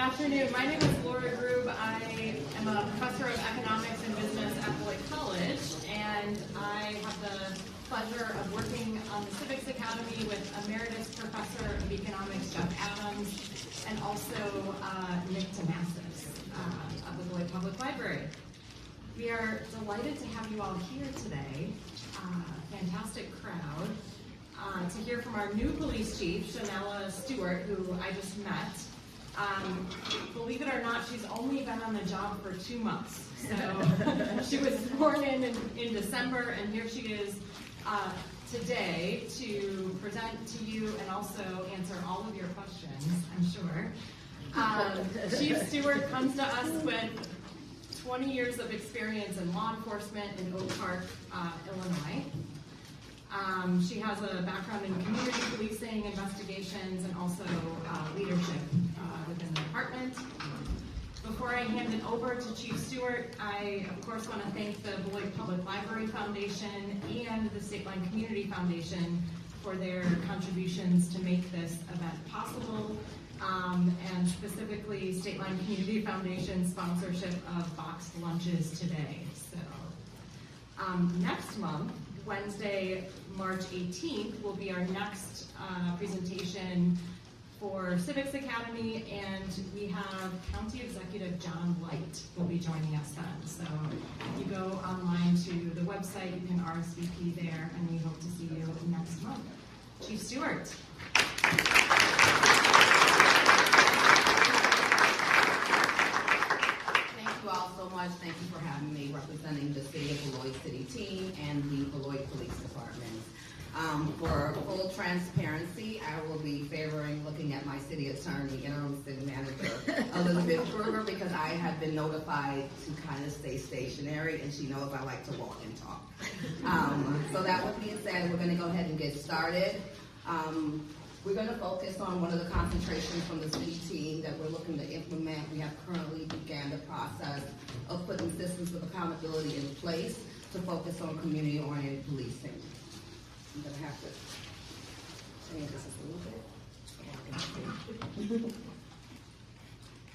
afternoon. My name is Laura Grube. I am a professor of economics and business at Beloit College, and I have the pleasure of working on the Civics Academy with Emeritus Professor of Economics Jeff Adams and also Nick Damasis of the Beloit Public Library. We are delighted to have you all here today. Fantastic crowd. To hear from our new police chief, Schonella Stewart, who I just met. Believe it or not, she's only been on the job for 2 months. So she was sworn in December, and here she is today to present to you and also answer all of your questions, I'm sure. Chief Stewart comes to us with 20 years of experience in law enforcement in Oak Park, Illinois. She has a background in community policing, investigations, and also leadership within the department. Before I hand it over to Chief Stewart, I of course want to thank the Beloit Public Library Foundation and the State Line Community Foundation for their contributions to make this event possible, and specifically State Line Community Foundation's sponsorship of boxed lunches today. So next month, Wednesday, March 18th, will be our next presentation for Civics Academy, and we have County Executive John Light will be joining us then. So if you go online to the website, you can RSVP there, and we hope to see you next month. Chief Stewart. Thank you all so much. Thank you for having me representing the City of Beloit City team and the Beloit Police Department. For full transparency, I will be favoring looking at my city attorney, interim city manager, Elizabeth Kruger, because I have been notified to kind of stay stationary, and she knows I like to walk and talk. So that with being said, we're going to go ahead and get started. We're going to focus on one of the concentrations from the city team that we're looking to implement. We have currently began the process of putting systems of accountability in place to focus on community-oriented policing. I'm going to have to change this a little bit.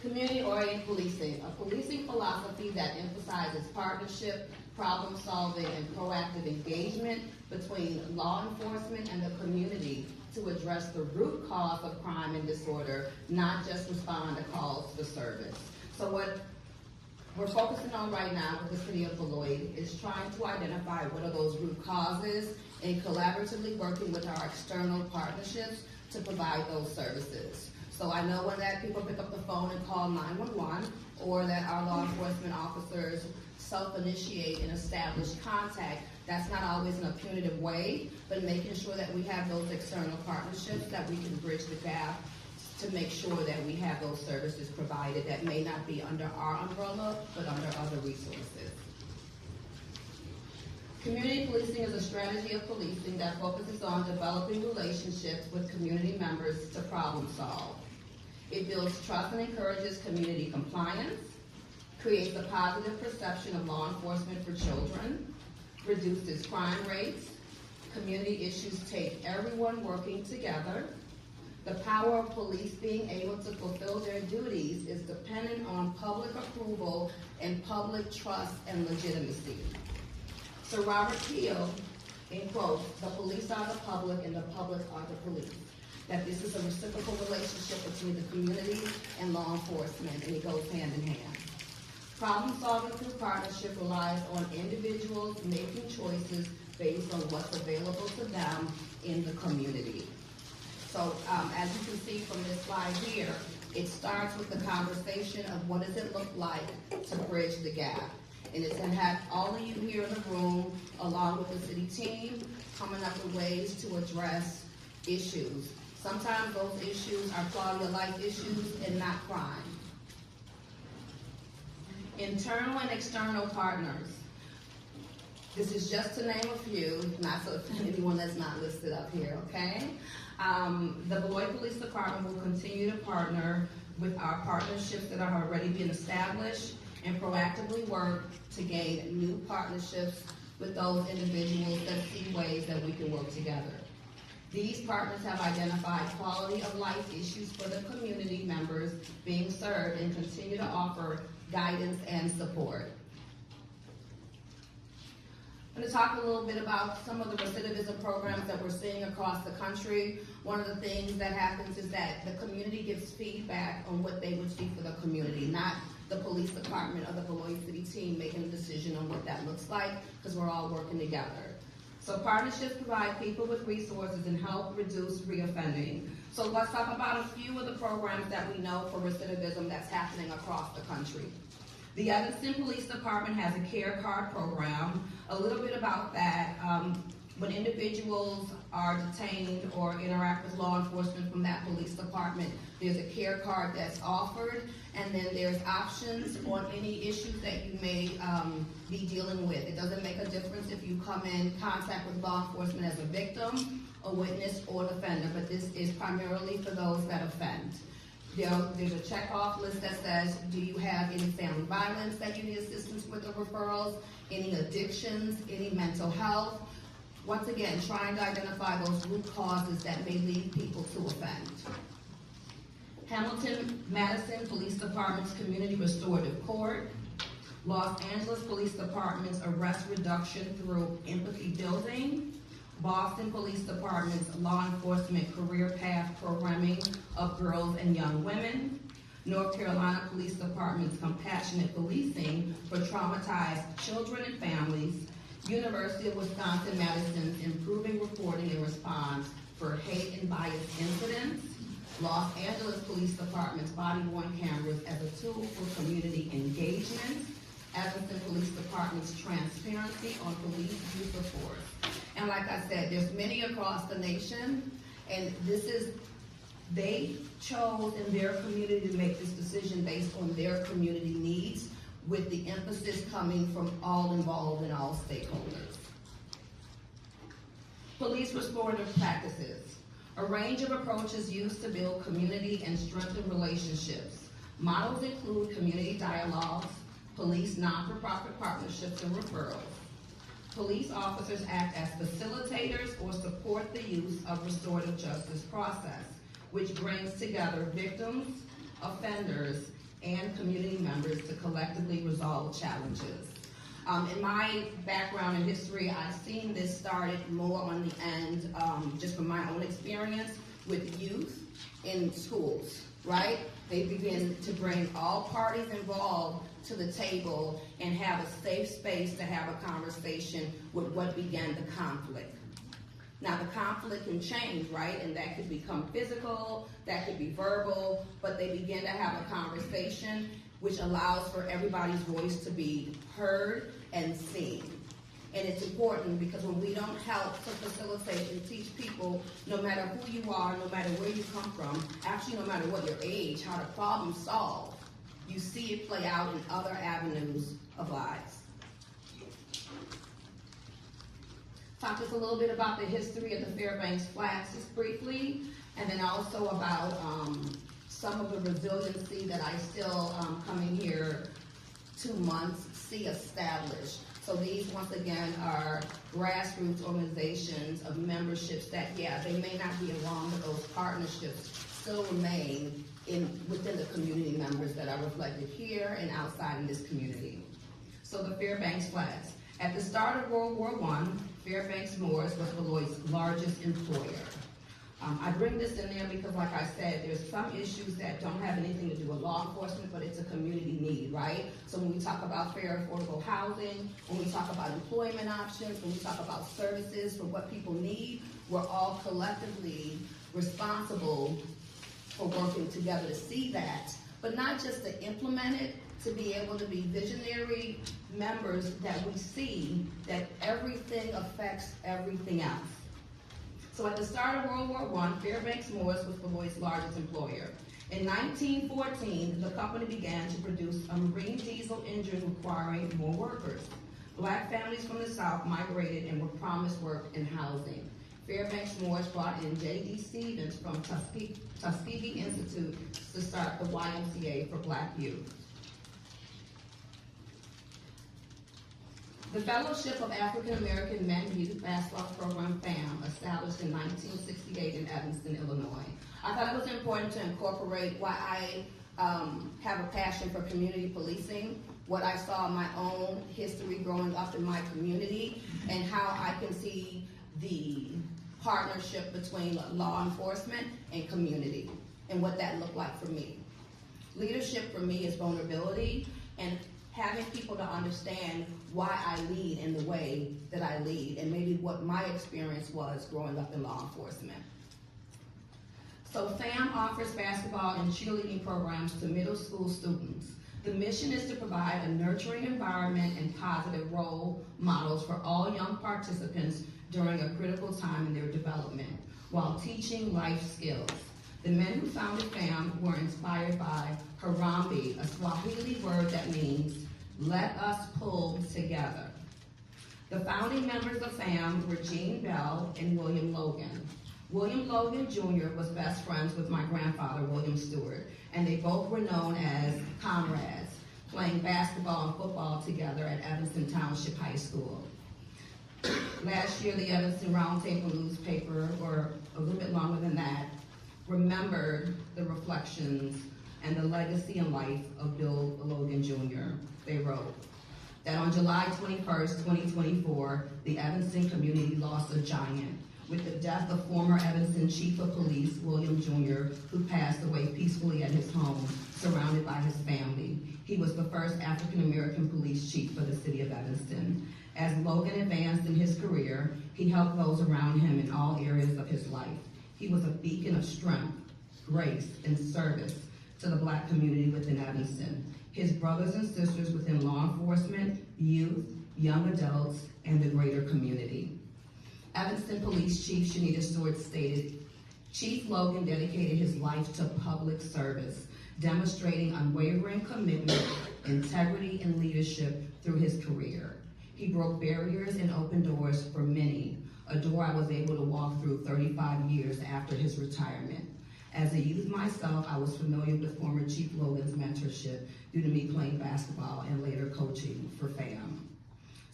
Community-oriented policing, a policing philosophy that emphasizes partnership, problem solving, and proactive engagement between law enforcement and the community to address the root cause of crime and disorder, not just respond to calls for service. So what we're focusing on right now with the City of Beloit is trying to identify what are those root causes and collaboratively working with our external partnerships to provide those services. So I know when that people pick up the phone and call 911, or that our law enforcement officers self-initiate and establish contact, that's not always in a punitive way, but making sure that we have those external partnerships that we can bridge the gap to make sure that we have those services provided that may not be under our umbrella, but under other resources. Community policing is a strategy of policing that focuses on developing relationships with community members to problem solve. It builds trust and encourages community compliance, creates a positive perception of law enforcement for children, reduces crime rates, community issues take everyone working together. The power of police being able to fulfill their duties is dependent on public approval and public trust and legitimacy. Sir Robert Peel, in quotes, "The police are the public and the public are the police." That this is a reciprocal relationship between the community and law enforcement, and it goes hand in hand. Problem solving through partnership relies on individuals making choices based on what's available to them in the community. So as you can see from this slide here, it starts with the conversation of what does it look like to bridge the gap. And it's going to have all of you here in the room, along with the city team, coming up with ways to address issues. Sometimes those issues are quality of life issues and not crime. Internal and external partners. This is just to name a few, not so anyone that's not listed up here, okay? The Beloit Police Department will continue to partner with our partnerships that are already being established and proactively work to gain new partnerships with those individuals that see ways that we can work together. These partners have identified quality of life issues for the community members being served and continue to offer guidance and support. I'm going to talk a little bit about some of the recidivism programs that we're seeing across the country. One of the things that happens is that the community gives feedback on what they would see for the community, not the police department or the Beloit City team making a decision on what that looks like, because we're all working together. So partnerships provide people with resources and help reduce reoffending. So let's talk about a few of the programs that we know for recidivism that's happening across the country. The Evanston Police Department has a care card program. A little bit about that. When individuals are detained or interact with law enforcement from that police department, there's a care card that's offered, and then there's options on any issues that you may be dealing with. It doesn't make a difference if you come in contact with law enforcement as a victim, a witness, or an offender, but this is primarily for those that offend. There's a check-off list that says, do you have any family violence that you need assistance with or referrals, any addictions, any mental health. Once again, trying to identify those root causes that may lead people to offend. Hamilton-Madison Police Department's Community Restorative Court. Los Angeles Police Department's Arrest Reduction through Empathy Building. Boston Police Department's Law Enforcement Career Path Programming of Girls and Young Women. North Carolina Police Department's Compassionate Policing for Traumatized Children and Families. University of Wisconsin-Madison's Improving Reporting and Response for Hate and Bias Incidents. Los Angeles Police Department's Body-worn cameras as a tool for community engagement. Evanston Police Department's Transparency on Police Use of Force. And like I said, there's many across the nation, and they chose in their community to make this decision based on their community needs, with the emphasis coming from all involved and all stakeholders. Police restorative practices. A range of approaches used to build community and strengthen relationships. Models include community dialogues, police non-for-profit partnerships, and referrals. Police officers act as facilitators or support the use of restorative justice process, which brings together victims, offenders, and community members to collectively resolve challenges. In my background and history, I've seen this started more on the end, just from my own experience, with youth in schools, right? They begin to bring all parties involved to the table and have a safe space to have a conversation with what began the conflict. Now, the conflict can change, right? And that could become physical, that could be verbal, but they begin to have a conversation which allows for everybody's voice to be heard and seen. And it's important because when we don't help to facilitate and teach people, no matter who you are, no matter where you come from, actually no matter what your age, how to problem solve, you see it play out in other avenues of lives. Talk just a little bit about the history of the Fairbanks Flats just briefly, and then also about some of the resiliency that I still, coming here 2 months, see established. So these, once again, are grassroots organizations of memberships that, yeah, they may not be along, but those partnerships still remain within the community members that are reflected here and outside in this community. So the Fairbanks Flats. At the start of World War I, Fairbanks Morris was Beloit's largest employer. I bring this in there because, like I said, there's some issues that don't have anything to do with law enforcement, but it's a community need, right? So when we talk about fair, affordable housing, when we talk about employment options, when we talk about services for what people need, we're all collectively responsible for working together to see that, but not just to implement it, to be able to be visionary members that we see that everything affects everything else. So at the start of World War I, Fairbanks Morris was Beloit's largest employer. In 1914, the company began to produce a marine diesel engine requiring more workers. Black families from the South migrated and were promised work and housing. Fairbanks Morris brought in J.D. Stevens from Tuskegee Institute to start the YMCA for Black youth. The Fellowship of African American Men Youth Basketball Program, FAM, established in 1968 in Evanston, Illinois. I thought it was important to incorporate why I have a passion for community policing, what I saw in my own history growing up in my community, and how I can see the partnership between law enforcement and community, and what that looked like for me. Leadership for me is vulnerability, and having people to understand why I lead in the way that I lead, and maybe what my experience was growing up in law enforcement. So FAM offers basketball and cheerleading programs to middle school students. The mission is to provide a nurturing environment and positive role models for all young participants during a critical time in their development, while teaching life skills. The men who founded FAM were inspired by Harambee, a Swahili word that means, let us pull together. The founding members of FAM were Jean Bell and William Logan. William Logan Jr. was best friends with my grandfather, William Stewart, and they both were known as comrades, playing basketball and football together at Evanston Township High School. Last year, the Evanston Roundtable newspaper, or a little bit longer than that, remembered the reflections and the legacy and life of Bill Logan Jr. They wrote that on July 21st, 2024, the Evanston community lost a giant with the death of former Evanston Chief of Police, William Jr., who passed away peacefully at his home, surrounded by his family. He was the first African-American police chief for the city of Evanston. As Logan advanced in his career, he helped those around him in all areas of his life. He was a beacon of strength, grace, and service to the Black community within Evanston, his brothers and sisters within law enforcement, youth, young adults, and the greater community. Evanston Police Chief Schonella Stewart stated, Chief Logan dedicated his life to public service, demonstrating unwavering commitment, integrity, and leadership through his career. He broke barriers and opened doors for many, a door I was able to walk through 35 years after his retirement. As a youth myself, I was familiar with former Chief Logan's mentorship due to me playing basketball and later coaching for FAM.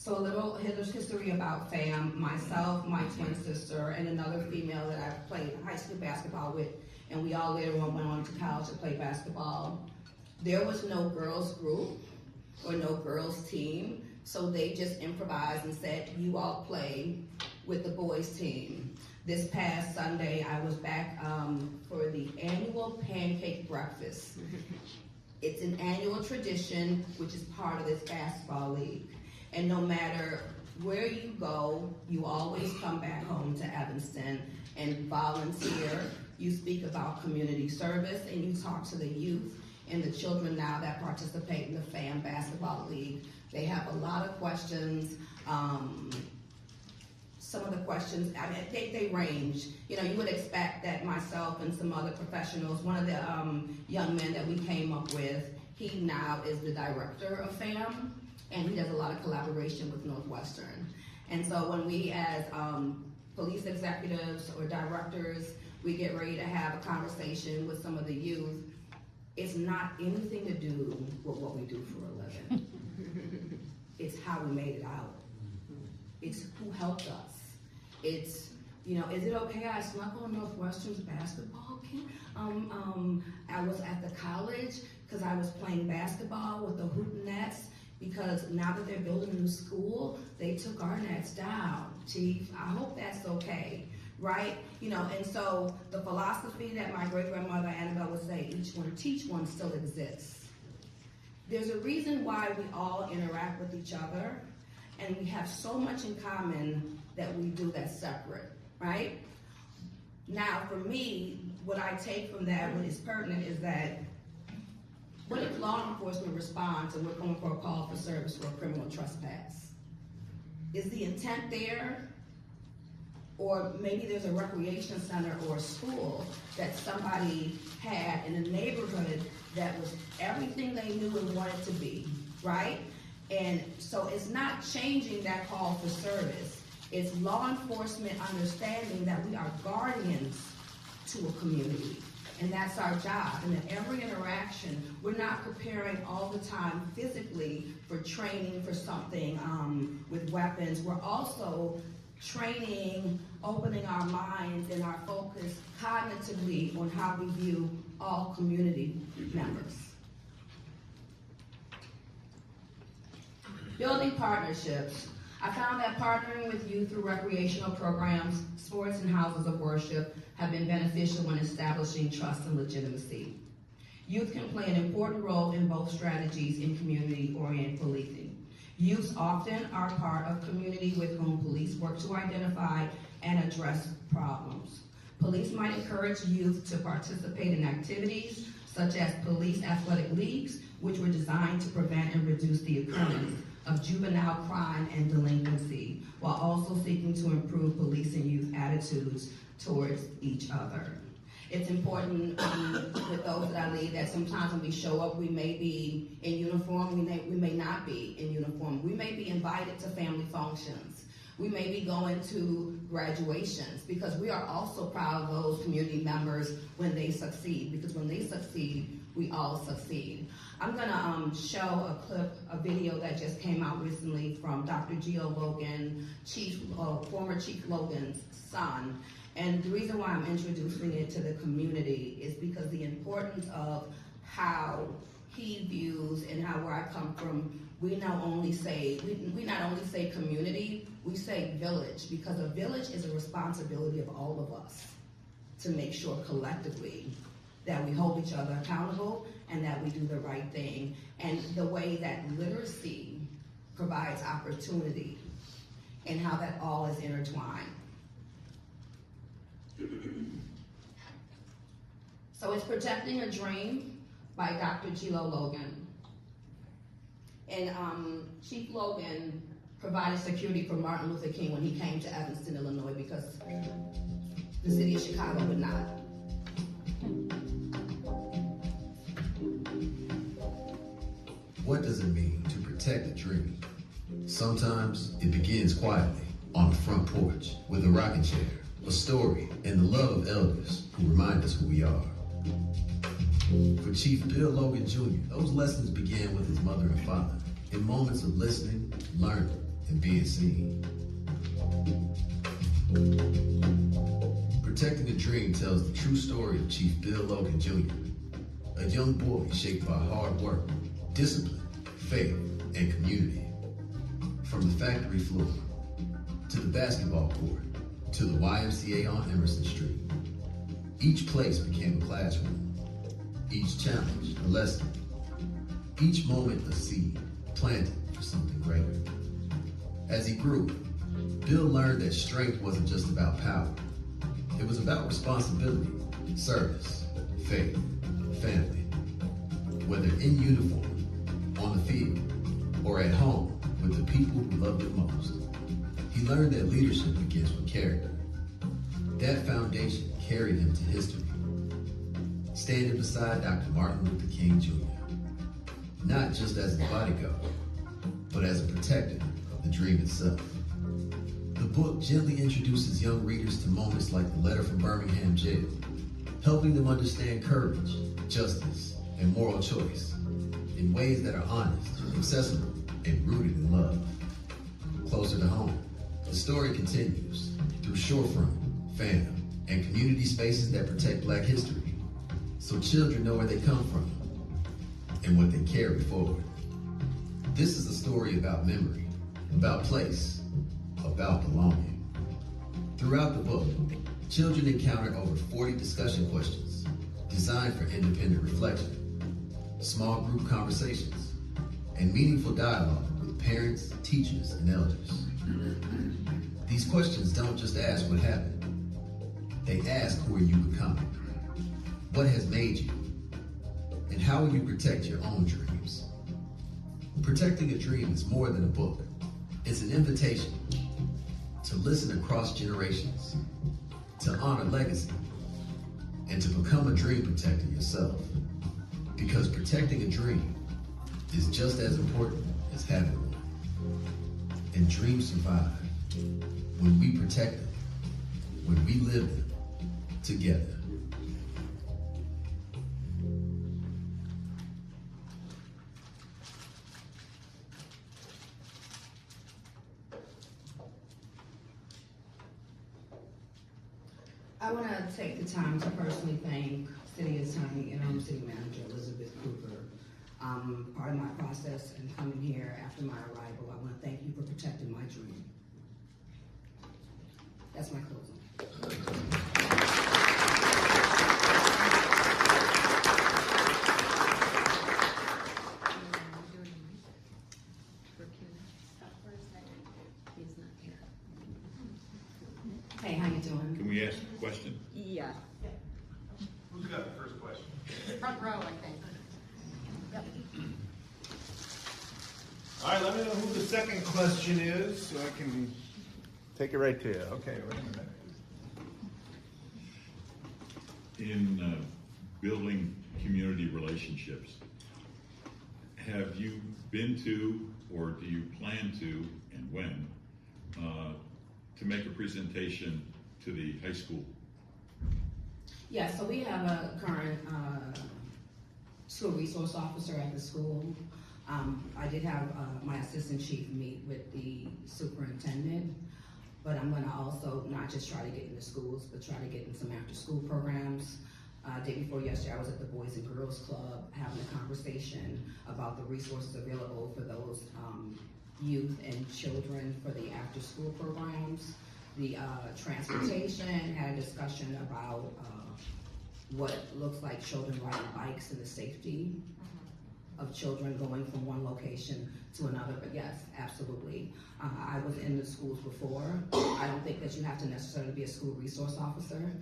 So a little history about FAM, myself, my twin sister, and another female that I played high school basketball with, and we all later on went on to college to play basketball. There was no girls group or no girls team, so they just improvised and said, you all play with the boys team. This past Sunday, I was back for the annual pancake breakfast. It's an annual tradition, which is part of this basketball league. And no matter where you go, you always come back home to Evanston and volunteer. You speak about community service, and you talk to the youth and the children now that participate in the FAM Basketball League. They have a lot of questions. Some of the questions, I mean, they range. You know, you would expect that myself and some other professionals, one of the young men that we came up with, he now is the director of FAM, and he does a lot of collaboration with Northwestern. And so when we as police executives or directors, we get ready to have a conversation with some of the youth, it's not anything to do with what we do for a living. It's how we made it out. It's who helped us. It's, you know, is it okay I snuck on Northwestern's basketball camp? I was at the college because I was playing basketball with the hoop nets, because now that they're building a new school, they took our nets down, Chief. I hope that's okay, right? You know, and so the philosophy that my great-grandmother Annabelle would say, each one teach one, still exists. There's a reason why we all interact with each other, and we have so much in common that we do that's separate, right? Now, for me, what I take from that, what is pertinent, is that what if law enforcement responds and we're going for a call for service for a criminal trespass? Is the intent there? Or maybe there's a recreation center or a school that somebody had in a neighborhood that was everything they knew and wanted to be, right? And so it's not changing that call for service. It's law enforcement understanding that we are guardians to a community. And that's our job. And in every interaction, we're not preparing all the time physically for training for something with weapons. We're also training, opening our minds and our focus cognitively on how we view all community members. Building partnerships. I found that partnering with youth through recreational programs, sports, and houses of worship have been beneficial when establishing trust and legitimacy. Youth can play an important role in both strategies in community-oriented policing. Youths often are part of community with whom police work to identify and address problems. Police might encourage youth to participate in activities such as police athletic leagues, which were designed to prevent and reduce the occurrence of juvenile crime and delinquency, while also seeking to improve police and youth attitudes towards each other. It's important with those that I lead that sometimes when we show up, we may be in uniform, we may not be in uniform. We may be invited to family functions. We may be going to graduations, because we are also proud of those community members when they succeed, because when they succeed, we all succeed. I'm gonna show a video that just came out recently from Dr. Gio Logan, former Chief Logan's son. And the reason why I'm introducing it to the community is because the importance of how he views and how where I come from, we not only say community, we say village, because a village is a responsibility of all of us to make sure collectively that we hold each other accountable and that we do the right thing. And the way that literacy provides opportunity and how that all is intertwined. So it's Protecting a Dream by Dr. Gilo Logan. And Chief Logan provided security for Martin Luther King when he came to Evanston, Illinois, because the city of Chicago would not. What does it mean to protect a dream? Sometimes it begins quietly on the front porch with a rocking chair, a story, and the love of elders who remind us who we are. For Chief Bill Logan Jr., those lessons began with his mother and father in moments of listening, learning, and being seen. Protecting a Dream tells the true story of Chief Bill Logan Jr., a young boy shaped by hard work, discipline, faith, and community. From the factory floor, to the basketball court, to the YMCA on Emerson Street, each place became a classroom. Each challenge, a lesson. Each moment, a seed planted for something greater. As he grew, Bill learned that strength wasn't just about power. It was about responsibility, service, faith, family. Whether in uniform, on the field, or at home with the people who loved him most. He learned that leadership begins with character. That foundation carried him to history, standing beside Dr. Martin Luther King Jr., not just as a bodyguard, but as a protector of the dream itself. The book gently introduces young readers to moments like the letter from Birmingham jail, helping them understand courage, justice, and moral choice in ways that are honest, accessible, and rooted in love. Closer to home, the story continues through shorefront, fandom, and community spaces that protect Black history, so children know where they come from and what they carry forward. This is a story about memory, about place, about belonging. Throughout the book, children encountered over 40 discussion questions designed for independent reflection, small group conversations, and meaningful dialogue with parents, teachers, and elders. These questions don't just ask what happened. They ask, who are you becoming? What has made you? And how will you protect your own dreams? Protecting a Dream is more than a book. It's an invitation to listen across generations, to honor legacy, and to become a dream protector yourself. Because protecting a dream is just as important as having one. And dreams survive when we protect them, when we live them together. I want to take the time to personally thank City Attorney, Interim City Manager Elizabeth Cooper. Part of my process in coming here after my arrival, I want to thank you for protecting my dream. That's my closing. Hey, how you doing? Can we ask a question? Yeah. Who's got the first question? Front row, I think. All right, let me know who the second question is so I can take it right to you. Okay, wait a minute. In building community relationships, have you been to, or do you plan to, and when, to make a presentation to the high school? Yeah, so we have a current school resource officer at the school. I did have my assistant chief meet with the superintendent, but I'm gonna also not just try to get into schools, but try to get in some after school programs. Day before yesterday, I was at the Boys and Girls Club having a conversation about the resources available for those youth and children for the after school programs. The transportation, had a discussion about what looks like children riding bikes and the safety of children going from one location to another. But yes, absolutely. I was in the schools before. I don't think that you have to necessarily be a school resource officer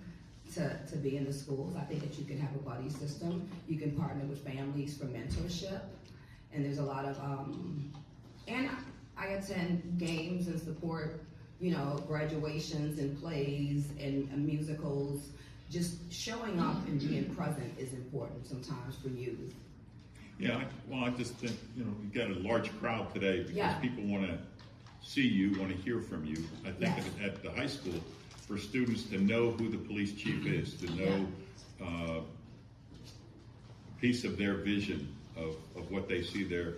to be in the schools. I think that you can have a buddy system. You can partner with families for mentorship. And there's a lot of, and I attend games and support, you know, graduations and plays and musicals. Just showing up and being present is important sometimes for youth. Yeah, well, I just think, you know, you've got a large crowd today because Yeah. people want to see you, want to hear from you. I think Yes. at the high school, for students to know who the police chief is, to know a piece of their vision of what they see their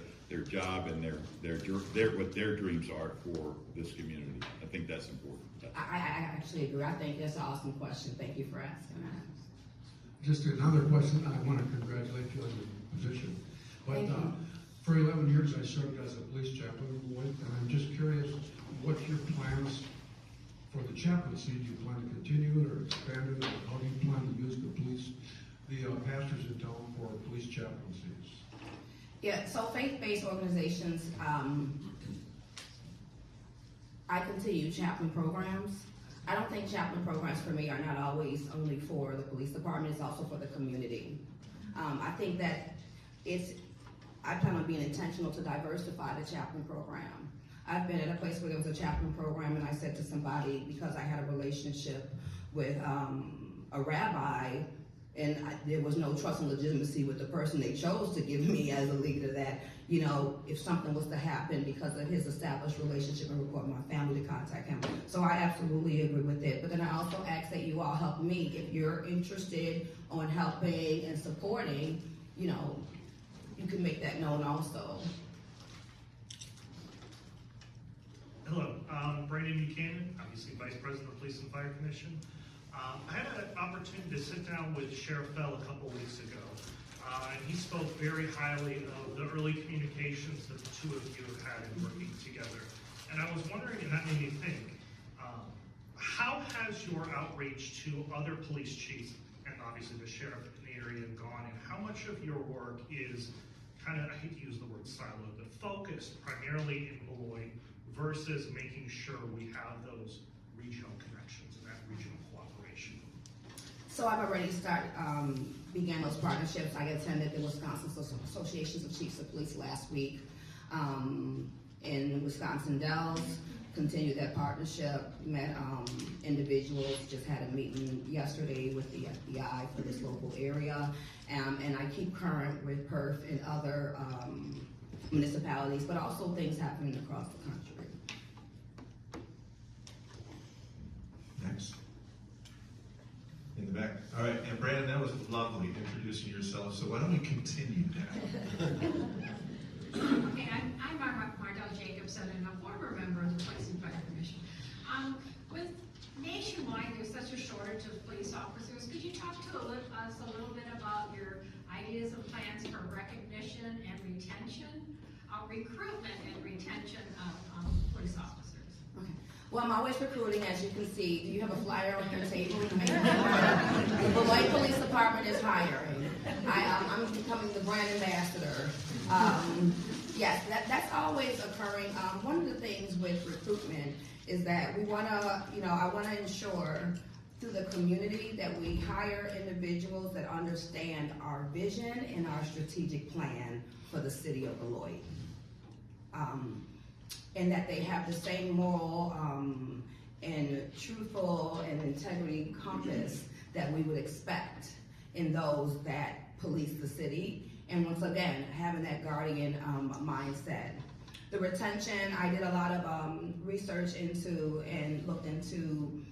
job and what their dreams are for this community. I think that's important. I actually agree. I think that's an awesome question. Thank you for asking that. Just another question. I want to congratulate you on your position. But Thank you. for 11 years, I served as a police chaplain in Beloit, and I'm just curious, what's your plans for the chaplaincy? Do you plan to continue it or expand it? Or how do you plan to use the pastors in town for police chaplaincies? Yeah, so faith-based organizations, I continue chaplain programs. I don't think chaplain programs for me are not always only for the police department, it's also for the community. I think that I plan on being intentional to diversify the chaplain program. I've been at a place where there was a chaplain program and I said to somebody, because I had a relationship with a rabbi, and there was no trust and legitimacy with the person they chose to give me as a leader, that, you know, if something was to happen because of his established relationship and require my family to contact him. So I absolutely agree with it. But then I also ask that you all help me. If you're interested on helping and supporting, you know, you can make that known also. Hello, Brandon Buchanan, obviously Vice President of the Police and Fire Commission. I had an opportunity to sit down with Sheriff Bell a couple weeks ago, and he spoke very highly of the early communications that the two of you have had in working together. And I was wondering, and that made me think, how has your outreach to other police chiefs, and obviously the sheriff in the area, gone, and how much of your work is kind of, I hate to use the word siloed, but focused primarily in Beloit versus making sure we have those regional connections and that regional cooperation? So I've already began those partnerships. I attended the Wisconsin Associations of Chiefs of Police last week in Wisconsin Dells. Continued that partnership, met individuals, just had a meeting yesterday with the FBI for this local area, and I keep current with PERF and other municipalities, but also things happening across the country. Next. In the back. All right, and Brandon, that was lovely introducing yourself, so why don't we continue now? Okay, I'm Martell Jacobson, and a former member of the Police and Fire Commission. With nationwide, there's such a shortage of police officers. Could you talk to us a little bit ideas and plans for recognition and retention, recruitment and retention of police officers? Okay. Well, I'm always recruiting, as you can see. Do you have a flyer on your table? The Beloit Police Department is hiring. I'm becoming the brand ambassador. Yes, that's always occurring. One of the things with recruitment is that we want to, I want to ensure through the community that we hire individuals that understand our vision and our strategic plan for the city of Beloit. And that they have the same moral and truthful and integrity compass that we would expect in those that police the city. And once again, having that guardian mindset. The retention, I did a lot of research into and looked into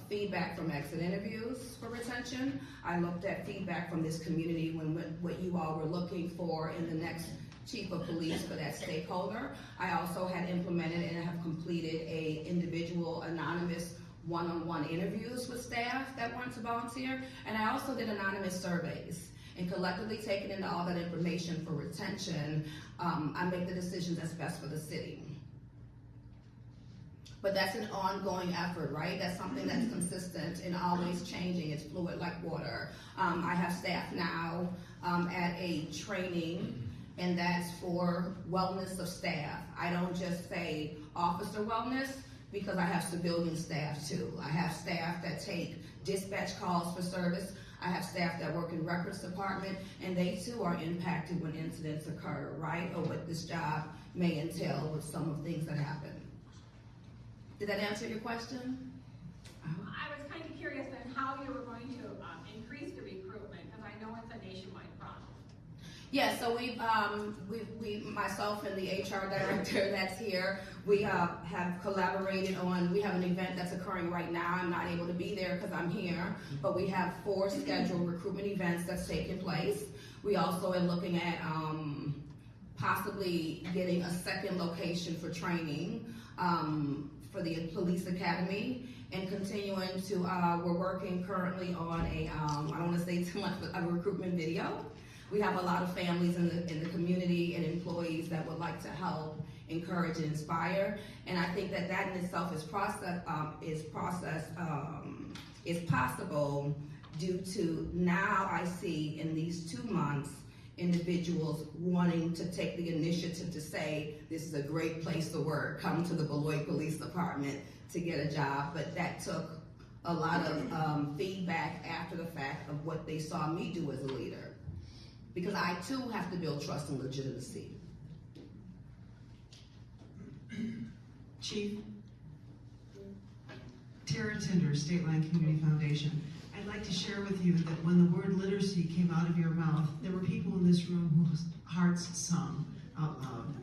feedback from exit interviews for retention. I looked at feedback from this community when what you all were looking for in the next chief of police for that stakeholder. I also had implemented and have completed a individual anonymous one-on-one interviews with staff that want to volunteer. And I also did anonymous surveys. And collectively taking into all that information for retention, I make the decisions that's best for the city. But that's an ongoing effort, right? That's something that's consistent and always changing. It's fluid like water. I have staff now at a training, and that's for wellness of staff. I don't just say officer wellness, because I have civilian staff too. I have staff that take dispatch calls for service. I have staff that work in records department, and they too are impacted when incidents occur, right? Or what this job may entail with some of the things that happen. Did that answer your question? I was kind of curious then how you were going to increase the recruitment, because I know it's a nationwide problem. Yeah, so we myself and the HR director that's here, we have collaborated on, we have an event that's occurring right now. I'm not able to be there because I'm here, but we have 4 scheduled recruitment events that's taking place. We also are looking at possibly getting a second location for training for the Police Academy, and continuing to, we're working currently on a, I don't want to say too much, but a recruitment video. We have a lot of families in the community and employees that would like to help, encourage, and inspire. And I think that in itself is possible due to now I see in these 2 months individuals wanting to take the initiative to say, this is a great place to work, come to the Beloit Police Department to get a job. But that took a lot of feedback after the fact of what they saw me do as a leader. Because I too have to build trust and legitimacy. Chief, Tara Tinder, State Line Community Foundation. I'd like to share with you that when the word literacy came out of your mouth, there were people in this room whose hearts sung out loud.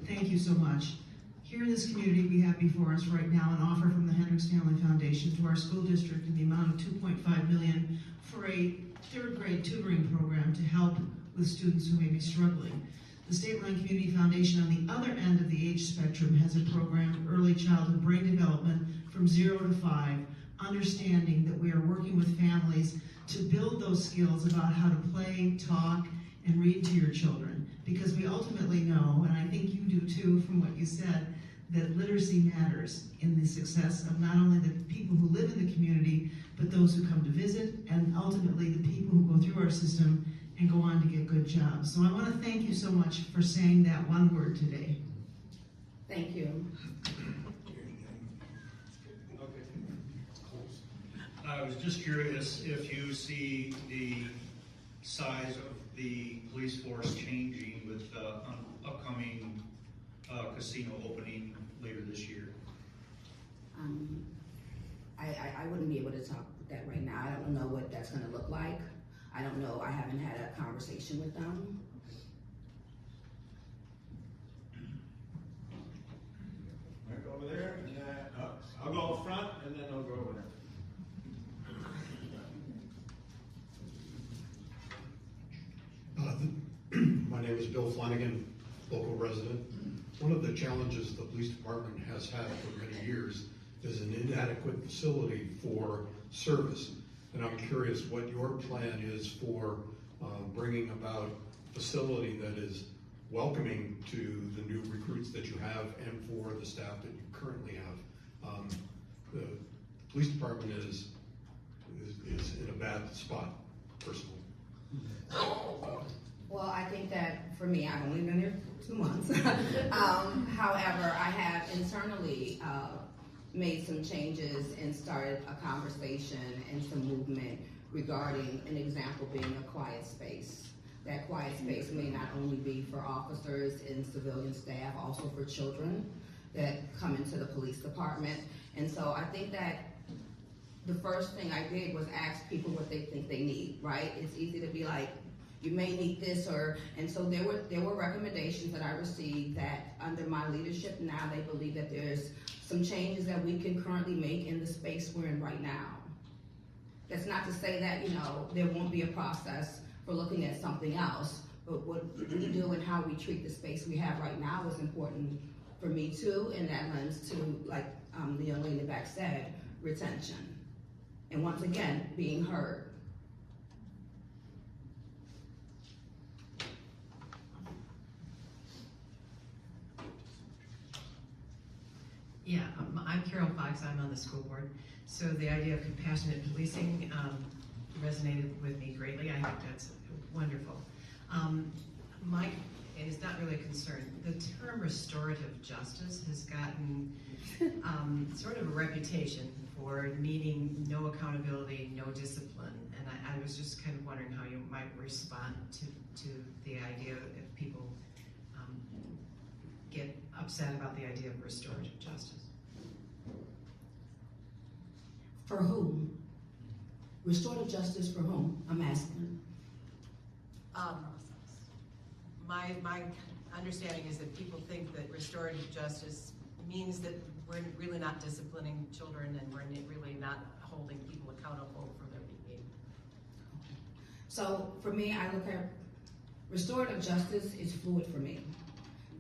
Thank you so much. Here in this community, we have before us right now an offer from the Hendricks Family Foundation to our school district in the amount of $2.5 million for a 3rd grade tutoring program to help with students who may be struggling. The State Line Community Foundation on the other end of the age spectrum has a program, Early Childhood Brain Development, from 0 to 5, understanding that we are working with families to build those skills about how to play, talk, and read to your children. Because we ultimately know, and I think you do too from what you said, that literacy matters in the success of not only the people who live in the community, but those who come to visit, and ultimately the people who go through our system and go on to get good jobs. So I want to thank you so much for saying that one word today. Thank you. I was just curious if you see the size of the police force changing with the upcoming casino opening later this year. I wouldn't be able to talk with that right now. I don't know what that's going to look like. I don't know. I haven't had a conversation with them. Right over there, and then I'll go up front, and then I'll go over there. My name is Bill Flanagan, local resident. One of the challenges the police department has had for many years is an inadequate facility for service. And I'm curious what your plan is for bringing about a facility that is welcoming to the new recruits that you have and for the staff that you currently have. The police department is in a bad spot, personally. Well, I think that for me, I've only been there 2 months. However, I have internally made some changes and started a conversation and some movement regarding an example being a quiet space. That quiet space may not only be for officers and civilian staff, also for children that come into the police department. And so I think that the first thing I did was ask people what they think they need, right? It's easy to be like, you may need this, and so there were recommendations that I received that under my leadership now they believe that there's some changes that we can currently make in the space we're in right now. That's not to say that, there won't be a process for looking at something else, but what we do and how we treat the space we have right now is important for me too, and that lends to, like the young lady in the back said, retention. And once again, being heard. Yeah, I'm Carol Fox, I'm on the school board. So the idea of compassionate policing resonated with me greatly. I think that's wonderful. Mike is not really a concern. The term restorative justice has gotten sort of a reputation for meaning no accountability, no discipline. And I was just kind of wondering how you might respond to the idea if people get upset about the idea of restorative justice. For whom? Restorative justice for whom? I'm asking. My understanding is that people think that restorative justice means that we're really not disciplining children and we're really not holding people accountable for their behavior. So for me, I look at restorative justice is fluid for me.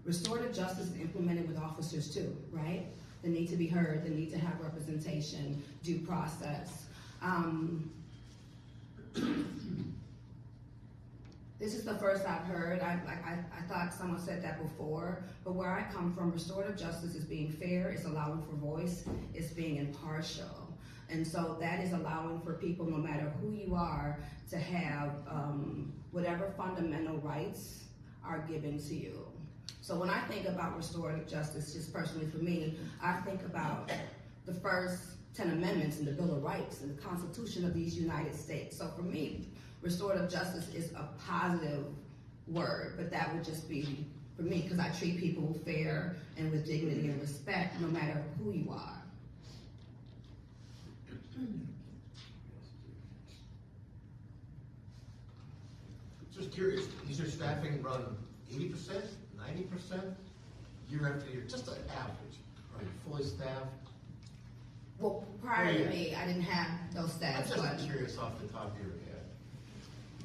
Restorative justice is implemented with officers too, right? The need to be heard, the need to have representation, due process. This is the first I've heard. I thought someone said that before, but where I come from, restorative justice is being fair, it's allowing for voice, it's being impartial. And so that is allowing for people, no matter who you are, to have whatever fundamental rights are given to you. So when I think about restorative justice, just personally for me, I think about the first 10 amendments in the Bill of Rights and the Constitution of these United States. So for me, restorative justice is a positive word, but that would just be for me because I treat people fair and with dignity and respect no matter who you are. Just curious, is your staffing run 80%, 90%, year after year? Just an average. Are you fully staffed? Well, prior to me, I didn't have those stats. I'm just curious off the top of your head.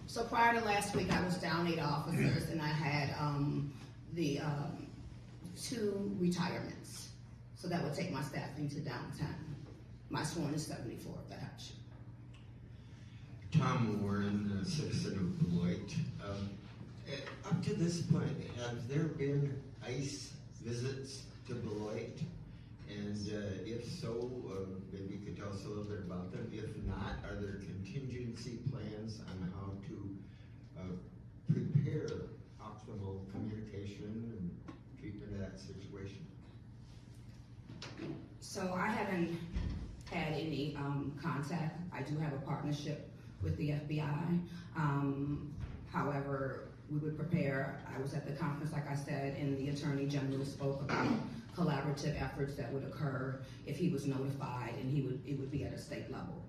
So prior to last week, I was down 8 officers, and I had the 2 retirements. So that would take my staffing to down 10. My sworn is 74, if that helps you. Tom Warren, citizen of Beloit. Up to this point, have there been ICE visits to Beloit? And if so, maybe you could tell us a little bit about them. If not, are there contingency plans on how to prepare optimal communication and treatment of that situation? So I haven't had any contact. I do have a partnership with the FBI. However, we would prepare. I was at the conference, like I said, and the Attorney General spoke about collaborative efforts that would occur if he was notified, and it would be at a state level.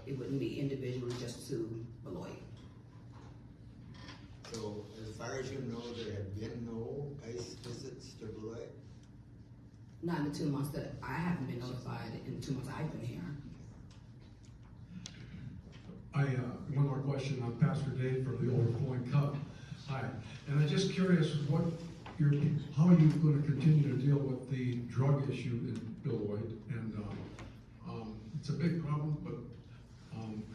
It wouldn't be individually just to Beloit. So, as far as you know, there have been no ICE visits to Beloit? Not in the 2 months that I haven't been notified. In the 2 months I've been here. One more question. I'm Pastor Dave from the Overflowing Cup. Hi, and I'm just curious how are you going to continue to deal with the drug issue in Beloit? And it's a big problem, but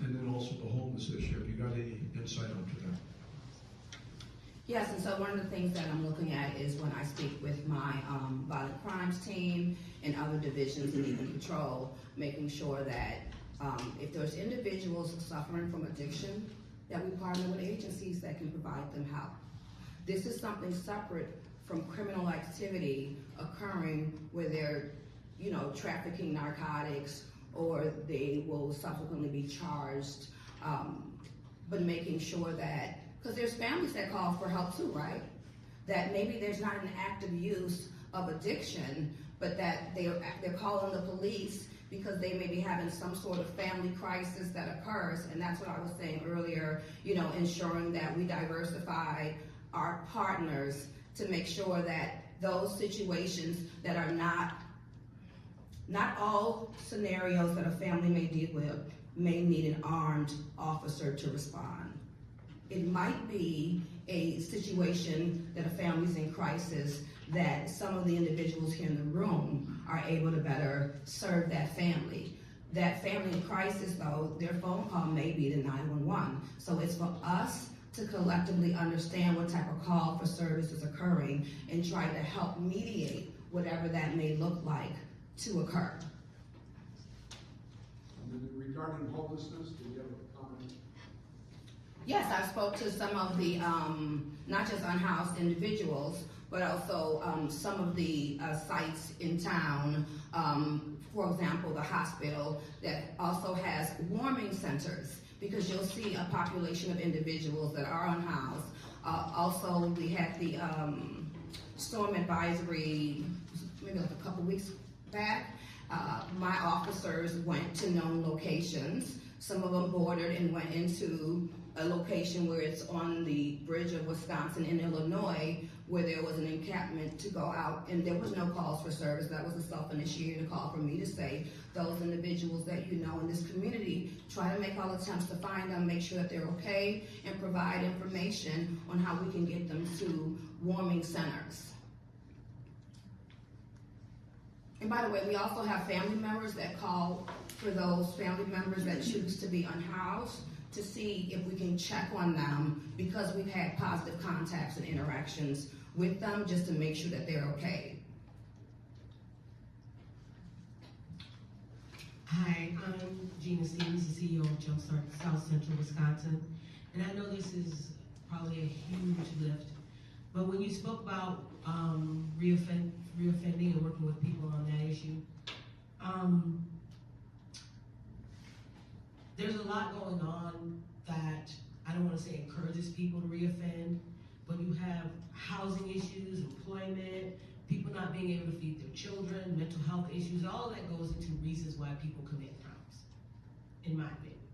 and then also the homeless issue. Have you got any insight onto that? Yes, and so one of the things that I'm looking at is when I speak with my violent crimes team and other divisions and even patrol, making sure that if there's individuals suffering from addiction, that we partner with agencies that can provide them help. This is something separate from criminal activity occurring where they're, trafficking narcotics or they will subsequently be charged, but making sure that, because there's families that call for help too, right? That maybe there's not an active use of addiction, but that they're calling the police because they may be having some sort of family crisis that occurs, and that's what I was saying earlier, ensuring that we diversify our partners to make sure that those situations that are not all scenarios that a family may deal with may need an armed officer to respond. It might be a situation that a family's in crisis that some of the individuals here in the room are able to better serve that family. That family in crisis, though, their phone call may be to 911. So it's for us to collectively understand what type of call for service is occurring and try to help mediate whatever that may look like to occur. And then regarding homelessness, do you have a comment? Yes, I spoke to some of the, not just unhoused individuals, but also some of the sites in town, for example, the hospital that also has warming centers, because you'll see a population of individuals that are unhoused. Also, we had the storm advisory, maybe like a couple weeks back. My officers went to known locations. Some of them boarded and went into a location where it's on the bridge of Wisconsin and Illinois, where there was an encampment to go out, and there was no calls for service. That was a self-initiated call for me to say, those individuals that you know in this community, try to make all attempts to find them, make sure that they're okay, and provide information on how we can get them to warming centers. And by the way, we also have family members that call for those family members that choose to be unhoused to see if we can check on them, because we've had positive contacts and interactions with them just to make sure that they're okay. Hi, I'm Gina Stevens, the CEO of Jumpstart South Central Wisconsin. And I know this is probably a huge lift, but when you spoke about reoffending and working with people on that issue, there's a lot going on that I don't want to say encourages people to reoffend, but you have housing issues, employment, people not being able to feed their children, mental health issues, all of that goes into reasons why people commit crimes, in my opinion.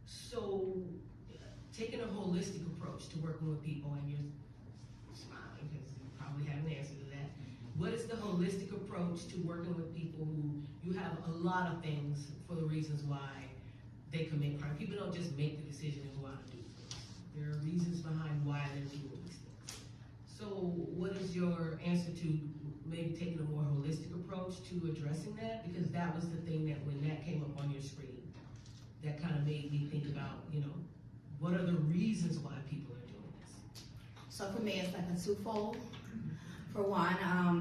So taking a holistic approach to working with people, and you're smiling because you probably have an answer to that. What is the holistic approach to working with people who you have a lot of things for the reasons why they commit crime? People don't just make the decision and go out and do things. There are reasons behind why they're doing these things. So what is your answer to maybe taking a more holistic approach to addressing that? Because that was the thing that when that came up on your screen, that kind of made me think about, what are the reasons why people are doing this? So for me, it's like a twofold. For one,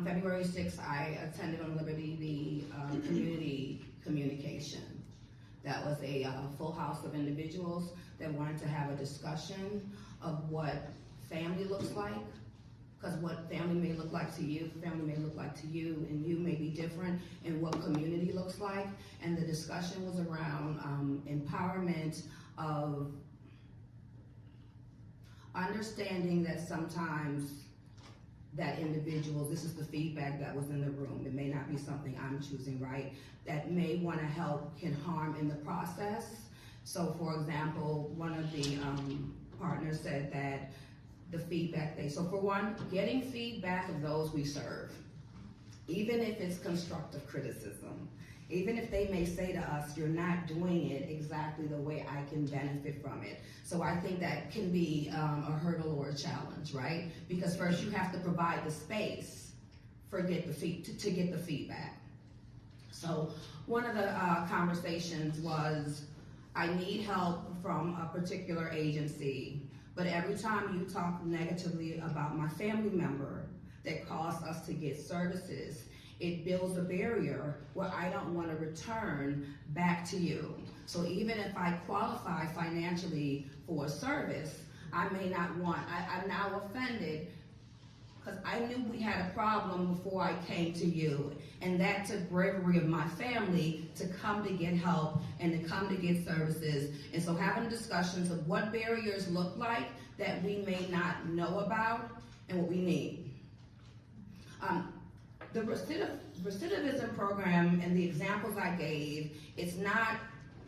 February 6th, I attended on Liberty the community communication. That was a full house of individuals that wanted to have a discussion of what family looks like, because what family may look like to you, family may look like to you, and you may be different in what community looks like. And the discussion was around empowerment of understanding that sometimes that individuals, this is the feedback that was in the room, it may not be something I'm choosing, right, that may want to help can harm in the process. So for example, one of the partners said that the feedback so for one, getting feedback of those we serve, even if it's constructive criticism, even if they may say to us, you're not doing it exactly the way I can benefit from it. So I think that can be a hurdle or a challenge, right? Because first you have to provide the space to get the feedback. So one of the conversations was, I need help from a particular agency But every time you talk negatively about my family member that caused us to get services, it builds a barrier where I don't want to return back to you. So even if I qualify financially for a service, I may not want, I'm now offended because I knew we had a problem before I came to you. And that took bravery of my family to come to get help and to come to get services. And so having discussions of what barriers look like that we may not know about and what we need. The recidivism program and the examples I gave, it's not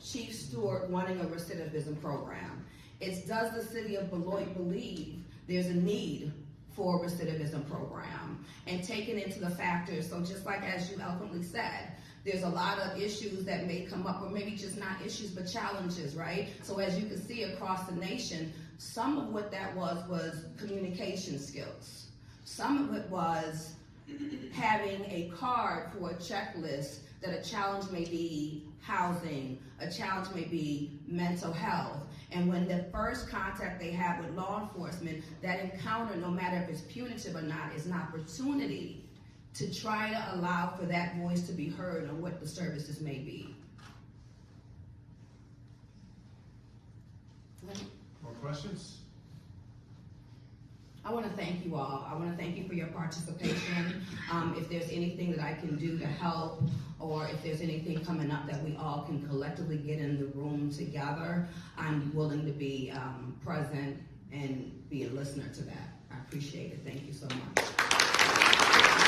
Chief Stewart wanting a recidivism program. It's does the City of Beloit believe there's a need for a recidivism program, and taking into the factors. So just like as you eloquently said, there's a lot of issues that may come up, or maybe just not issues, but challenges, right? So as you can see across the nation, some of what that was communication skills. Some of it was having a card for a checklist that a challenge may be housing, a challenge may be mental health. And when the first contact they have with law enforcement, that encounter, no matter if it's punitive or not, is an opportunity to try to allow for that voice to be heard on what the services may be. More questions? I want to thank you all. I want to thank you for your participation. If there's anything that I can do to help, or if there's anything coming up that we all can collectively get in the room together, I'm willing to be present and be a listener to that. I appreciate it. Thank you so much.